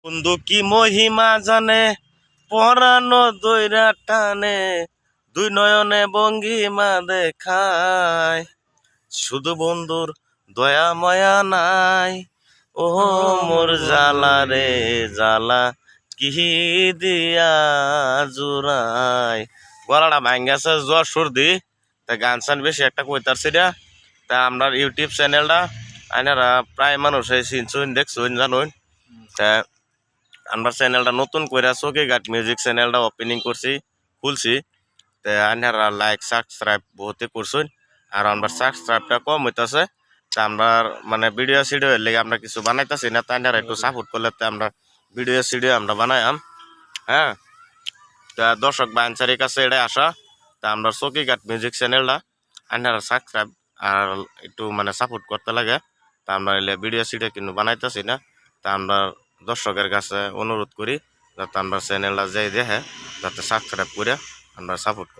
বন্ধু কি মহিমা জানে পরানো দইরা টানে দুই নয়নে ভঙ্গিমা দেখায় শুধু বন্ধুর দয়া মায়া নাই ও মোর জালা রে জালা কি দিয়া জুড়াই গলাটা ভাঙ্গাছে জ্বর সর্দি তা গান সান বেশি একটা কইতারছি না তা আমরা ইউটিউব চ্যানেলটা আইনারা প্রায় মানুষ চিনছুন দেখছুন জানুন তা আমরা চ্যানেলটা নতুন করে চৌকিঘাট মিউজিক চ্যানেলটা ওপেনিং করছি খুলছি তে আইনারা লাইক সাবস্ক্রাইব বহুতে করছুন আর আমরা সাবস্ক্রাইবটা কম হইতাছে তা আমরা মানে ভিডিও সিডিও এর লেগে আমরা কিছু বানাইতাছি না তাই একটু সাপোর্ট করলে তো আমরা ভিডিও সিডিও আমরা বানাইম হ্যাঁ তা দর্শক বাঞ্চারির কাছে এটাই আসা তা আমরা চৌকিঘাট মিউজিক চ্যানেলটা আইনারা সাবস্ক্রাইব আর একটু মানে সাপোর্ট করতে লাগে তা আমরা এলে ভিডিও সিডিও কিন্তু বানাইতেছি না তা আমরা দর্শকের কাছে অনুরোধ করি যাতে আমরা চ্যানেলটা যাই দেখে যাতে সাবস্ক্রাইব করে আমরা সাপোর্ট করি।